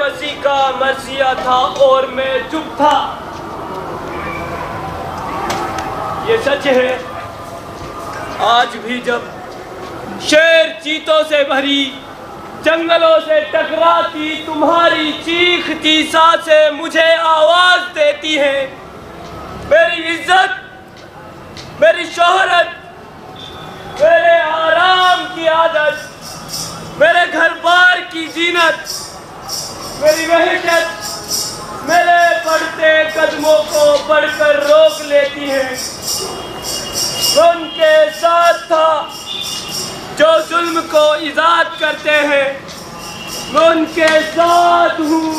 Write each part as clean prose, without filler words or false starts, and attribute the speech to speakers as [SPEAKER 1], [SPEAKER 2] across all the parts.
[SPEAKER 1] बेबसी का मर्सिया था और मैं चुप था। ये सच है, आज भी जब शेर चीतों से भरी जंगलों से टकराती तुम्हारी चीखती सांसें मुझे आवाज देती हैं। मेरी इज्जत, मेरी शोहरत, मेरे आराम की आदत, मेरे घर बार की जीनत, मेरी वहशत मेरे बढ़ते कदमों को बढ़कर रोक लेती है। मैं उनके साथ था जो जुल्म को इजाद करते हैं, मैं उनके साथ हूँ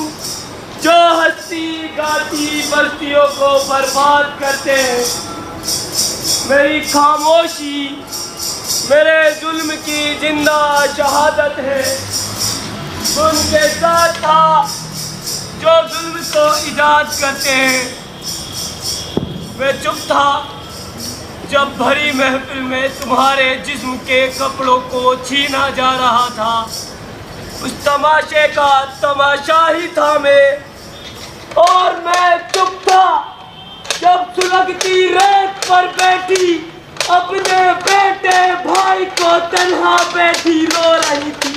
[SPEAKER 1] जो हंसी गाती बस्तियों को बर्बाद करते हैं। मेरी खामोशी मेरे जुल्म की जिंदा शहादत है। मैं उनके साथ था जो जुल्म को इजाद करते हैं। मैं चुप था जब भरी महफिल में तुम्हारे जिस्म के कपड़ों को छीना जा रहा था। उस तमाशे का तमाशा ही था मैं। और मैं चुप था जब सुलगती रेत पर बैठी अपने बेटे भाई को तन्हा बैठी रो रही थी।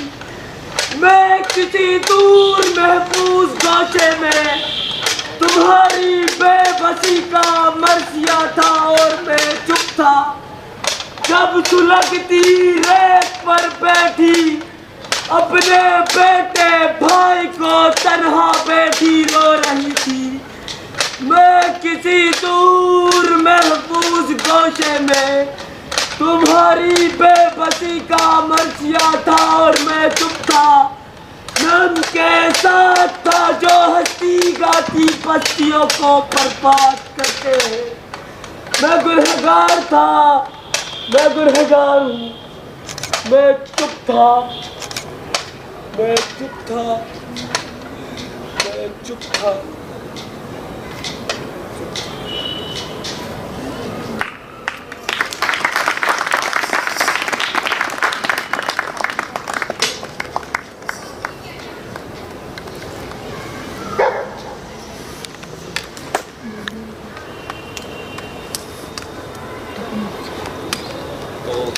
[SPEAKER 1] मैं किसी दूर महफूज गोशे में तुम्हारी बेबसी का मर्सिया था और मैं चुप था जब सुलगती रेत पर बैठी अपने बेटे भाई को तन्हा बैठी रो रही थी। मैं किसी दूर महफूज गोशे में तुम्हारी बेबसी का मर्सिया था और मैं चुप था। मैं उनके साथ था जो हंसी गाती बस्तियों को बर्बाद करते हैं। मैं गुनहगार था, मैं गुनहगार हूँ। मैं चुप था, मैं चुप था, मैं चुप था।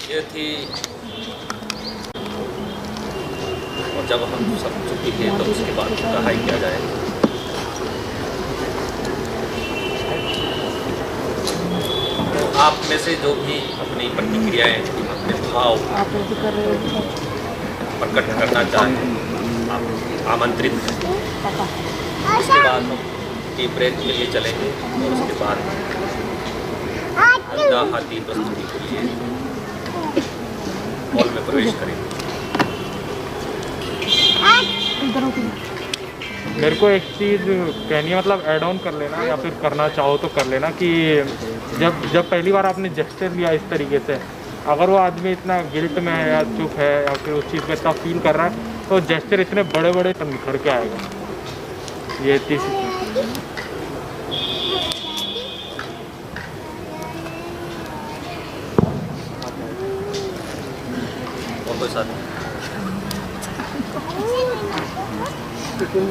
[SPEAKER 2] ये थी, और जब हम सब चुकी थे तो उसके बाद पढ़ाई किया जाए। तो आप में से जो भी अपनी प्रतिक्रियाएं, अपने भाव प्रकट करना चाहें, आप आमंत्रित हैं। उसके बाद हम टी ब्रेक के लिए चलेंगे और उसके बाद हाथी प्रस्तुति के लिए हॉल में प्रवेश करेंगे।
[SPEAKER 3] मेरे को एक चीज़ कहनी है, मतलब ऐड ऑन कर लेना या फिर करना चाहो तो कर लेना कि जब पहली बार आपने जेस्चर लिया इस तरीके से, अगर वो आदमी इतना गिल्ट में है या चुप है या फिर उस चीज़ में इतना फील कर रहा है तो जेस्चर इतने बड़े बड़े तो निखर के आएगा। ये तीसरी
[SPEAKER 4] लेकिन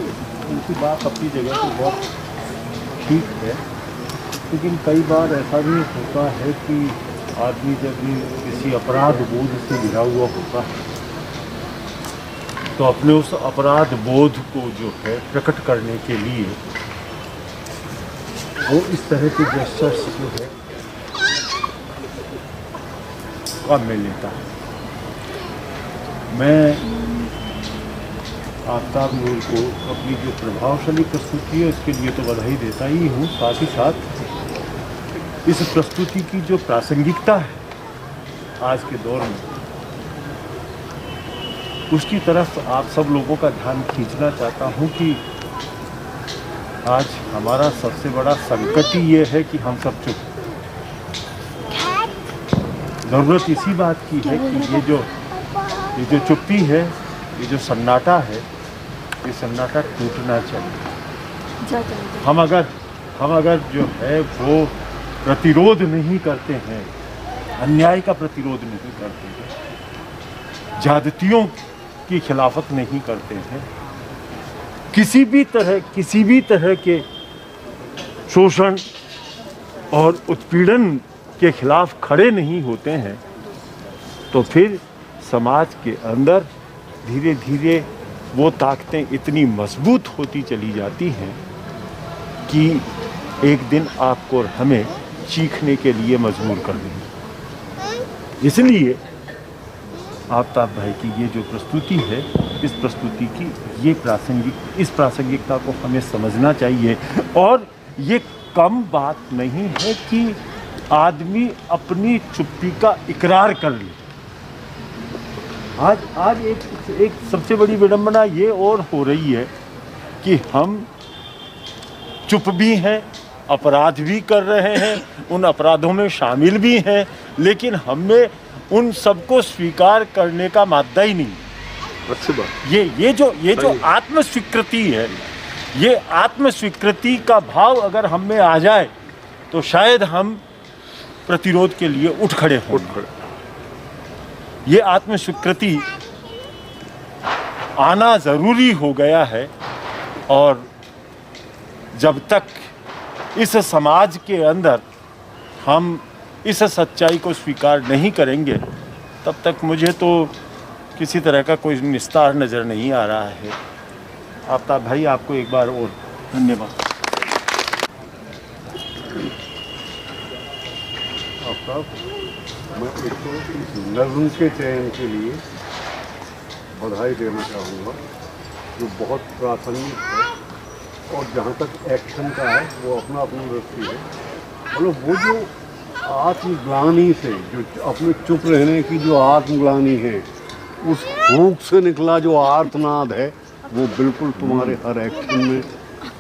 [SPEAKER 4] उनकी बात अपनी जगह तो बहुत ठीक है, लेकिन कई बार ऐसा भी होता है कि आदमी जब भी किसी अपराध बोध से घिरा हुआ होता है तो अपने उस अपराध बोध को जो है प्रकट करने के लिए वो इस तरह के जेस्चर्स जो है काम में लेता है। मैं आफ्ताब नूर को अपनी जो प्रभावशाली प्रस्तुति है उसके लिए तो बधाई देता ही हूँ, साथ ही साथ इस प्रस्तुति की जो प्रासंगिकता है आज के दौर में उसकी तरफ आप सब लोगों का ध्यान खींचना चाहता हूँ कि आज हमारा सबसे बड़ा संकट ही ये है कि हम सब चुप। ज़रूरत इसी बात की है कि ये जो चुप्पी है, ये जो सन्नाटा है, ये सन्नाटा टूटना चाहिए। हम अगर जो है वो प्रतिरोध नहीं करते हैं, अन्याय का प्रतिरोध नहीं करते हैं, ज्यादतियों की खिलाफत नहीं करते हैं, किसी भी तरह के शोषण और उत्पीड़न के खिलाफ खड़े नहीं होते हैं तो फिर समाज के अंदर धीरे धीरे वो ताकतें इतनी मजबूत होती चली जाती हैं कि एक दिन आपको और हमें चीखने के लिए मजबूर कर देंगी। इसलिए आफ्ताब भाई की ये जो प्रस्तुति है, इस प्रस्तुति की इस प्रासंगिकता को हमें समझना चाहिए। और ये कम बात नहीं है कि आदमी अपनी चुप्पी का इकरार कर ले। आज एक सबसे बड़ी विडंबना ये और हो रही है कि हम चुप भी हैं, अपराध भी कर रहे हैं, उन अपराधों में शामिल भी हैं, लेकिन हमें उन सबको स्वीकार करने का मादा ही नहीं।
[SPEAKER 5] अच्छी बात।
[SPEAKER 4] ये जो आत्मस्वीकृति है, ये आत्मस्वीकृति का भाव अगर हम में आ जाए तो शायद हम प्रतिरोध के लिए उठ खड़े हों। ये आत्मस्वीकृति आना ज़रूरी हो गया है और जब तक इस समाज के अंदर हम इस सच्चाई को स्वीकार नहीं करेंगे तब तक मुझे तो किसी तरह का कोई निस्तार नज़र नहीं आ रहा है। आफ्ताब भाई, आपको एक बार और धन्यवाद।
[SPEAKER 5] आफ्ताब, मैं एक तो इस नज़्म के चयन के लिए बधाई देना चाहूँगा जो बहुत प्रासंगिक है और जहाँ तक एक्शन का है वो अपना दृष्टि है। मतलब वो जो आत्मग्लानि से, जो अपने चुप रहने की जो आत्मग्लानि है, उस भूख से निकला जो आर्तनाद है, वो बिल्कुल तुम्हारे हर एक्शन में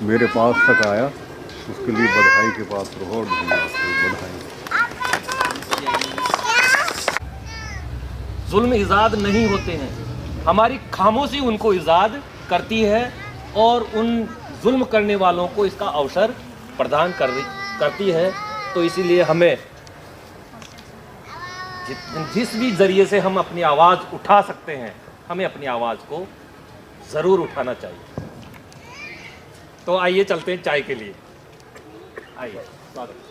[SPEAKER 5] मेरे पास तक आया। उसके लिए बधाई के पात्र हो और बधाई।
[SPEAKER 2] जुल्म इजाद नहीं होते हैं, हमारी खामोशी उनको इजाद करती है और उन जुल्म करने वालों को इसका अवसर प्रदान करती है। तो इसीलिए हमें जिस भी जरिए से हम अपनी आवाज़ उठा सकते हैं, हमें अपनी आवाज़ को ज़रूर उठाना चाहिए। तो आइए चलते हैं चाय के लिए। आइए, स्वागत।